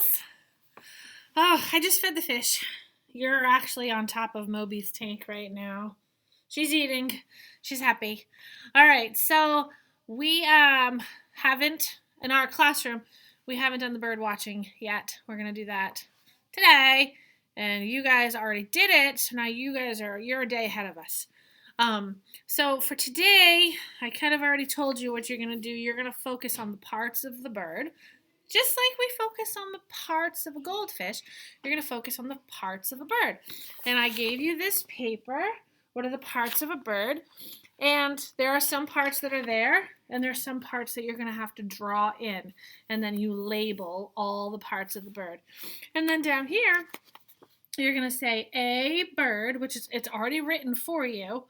girls. Oh, I just fed the fish. You're actually on top of Moby's tank right now. She's eating. She's happy. All right, so we haven't, in our classroom, we haven't done the bird watching yet. We're going to do that today. And you guys already did it, so now you're a day ahead of us. So for today, I kind of already told you what you're going to do. You're going to focus on the parts of the bird. Just like we focus on the parts of a goldfish, you're going to focus on the parts of a bird. And I gave you this paper. What are the parts of a bird? And there are some parts that are there, and there's some parts that you're going to have to draw in. And then you label all the parts of the bird. And then down here, you're going to say a bird, which is, it's already written for you,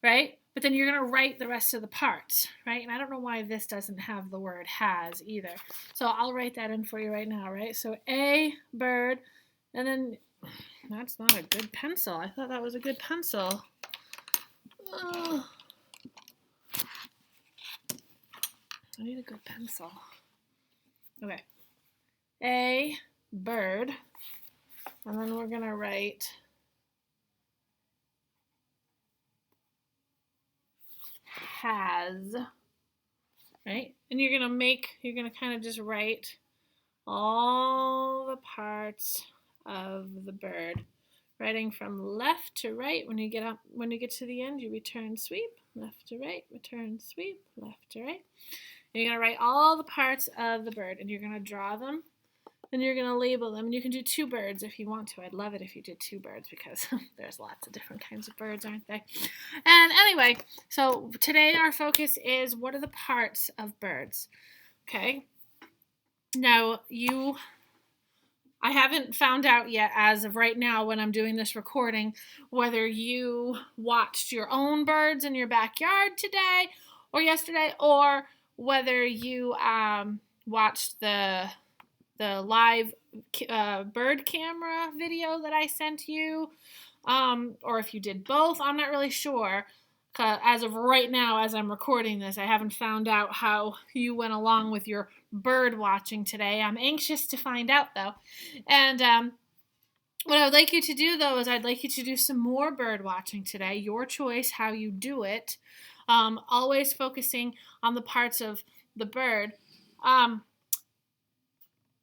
right? But then you're going to write the rest of the parts, right? And I don't know why this doesn't have the word has either. So I'll write that in for you right now, right? So a bird, and then that's not a good pencil. I thought that was a good pencil. Oh. I need a good pencil. Okay. A bird, and then we're going to write has, right? And you're going to kind of just write all the parts of the bird, writing from left to right. When you get to the end, you return sweep, left to right, return sweep, left to right. And you're going to write all the parts of the bird, and you're going to draw them, and you're going to label them. And you can do two birds if you want to. I'd love it if you did two birds because there's lots of different kinds of birds, aren't there? And anyway, so today our focus is what are the parts of birds, okay? Now, I haven't found out yet as of right now when I'm doing this recording whether you watched your own birds in your backyard today or yesterday, or whether you watched the live bird camera video that I sent you, or if you did both. I'm not really sure. As of right now, as I'm recording this, I haven't found out how you went along with your bird watching today. I'm anxious to find out, though. And what I would like you to do, though, is I'd like you to do some more bird watching today. Your choice how you do it. Always focusing on the parts of the bird. But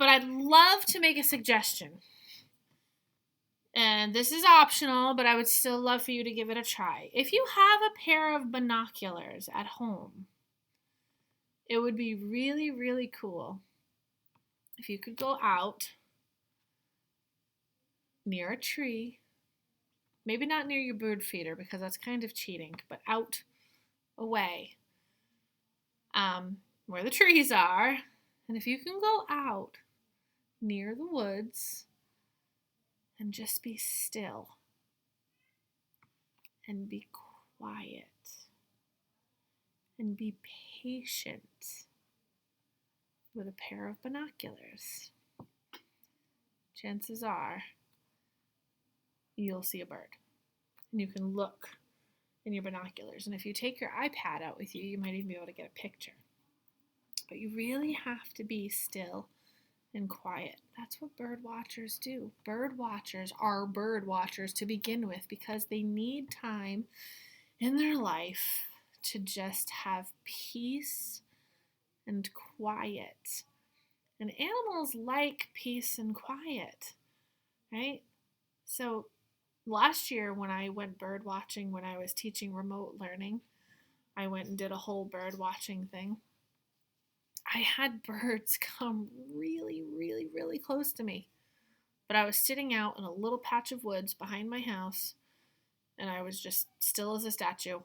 I'd love to make a suggestion. And this is optional, but I would still love for you to give it a try. If you have a pair of binoculars at home, it would be really, really cool if you could go out near a tree, maybe not near your bird feeder because that's kind of cheating, but out away where the trees are. And if you can go out near the woods and just be still and be quiet and be patient with a pair of binoculars, chances are you'll see a bird. And you can look in your binoculars. And if you take your iPad out with you, you might even be able to get a picture. But you really have to be still and quiet. That's what bird watchers do. Bird watchers are bird watchers to begin with because they need time in their life to just have peace and quiet. And animals like peace and quiet, right? So last year when I went bird watching, when I was teaching remote learning, I went and did a whole bird watching thing. I had birds come really, really, really close to me. But I was sitting out in a little patch of woods behind my house, and I was just still as a statue.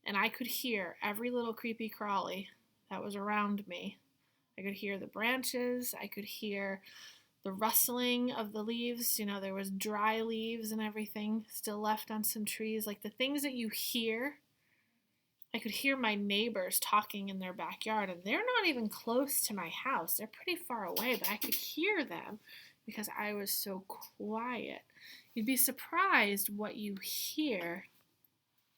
And I could hear every little creepy crawly that was around me. I could hear the branches. I could hear the rustling of the leaves. You know, there was dry leaves and everything still left on some trees. Like the things that you hear. I could hear my neighbors talking in their backyard, and they're not even close to my house. They're pretty far away, but I could hear them because I was so quiet. You'd be surprised what you hear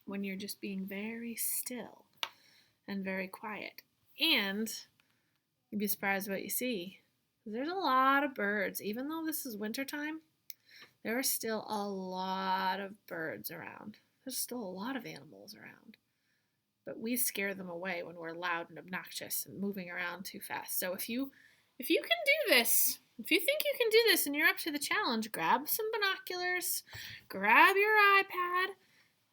when you're just being very still and very quiet. And you'd be surprised what you see There's a lot of birds. Even though this is wintertime, there are still a lot of birds around. There's still a lot of animals around. But we scare them away when we're loud and obnoxious and moving around too fast. So if you can do this, if you think you can do this and you're up to the challenge, grab some binoculars, grab your iPad,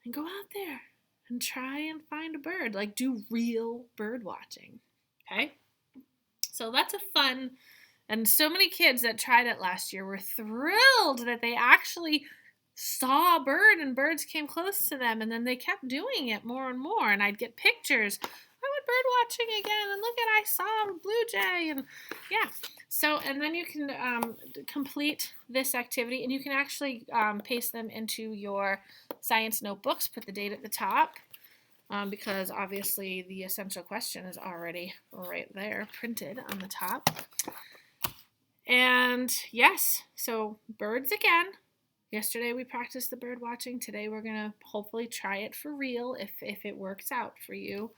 and go out there and try and find a bird. Like, do real bird watching. Okay? So that's a fun, and so many kids that tried it last year were thrilled that they actually saw a bird and birds came close to them, and then they kept doing it more and more, and I'd get pictures. I went bird watching again, and look at, I saw a blue jay, and yeah. So, and then you can complete this activity, and you can actually paste them into your science notebooks. Put the date at the top, because obviously the essential question is already right there printed on the top. And yes, so birds again. Yesterday we practiced the bird watching. Today we're going to hopefully try it for real if it works out for you.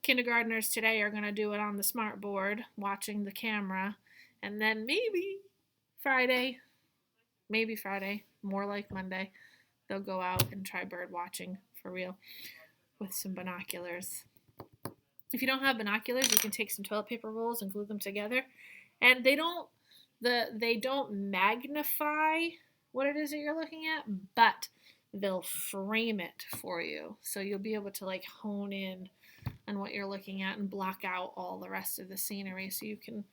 Kindergartners today are going to do it on the smart board, watching the camera. And then maybe Friday, more like Monday, they'll go out and try bird watching for real with some binoculars. If you don't have binoculars, you can take some toilet paper rolls and glue them together. And they don't magnify what it is that you're looking at, but they'll frame it for you. So you'll be able to like hone in on what you're looking at and block out all the rest of the scenery so you can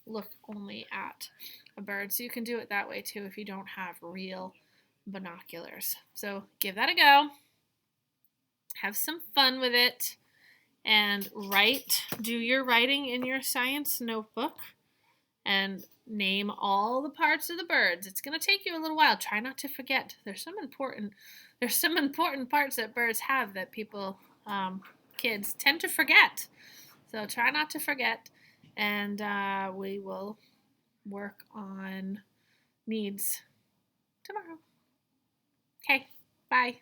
look only at a bird. So you can do it that way too if you don't have real binoculars. So give that a go. Have some fun with it and do your writing in your science notebook and name all the parts of the birds. It's going to take you a little while. Try not to forget. There's some important parts that birds have that people, kids, tend to forget. So try not to forget, and we will work on needs tomorrow. Okay, bye.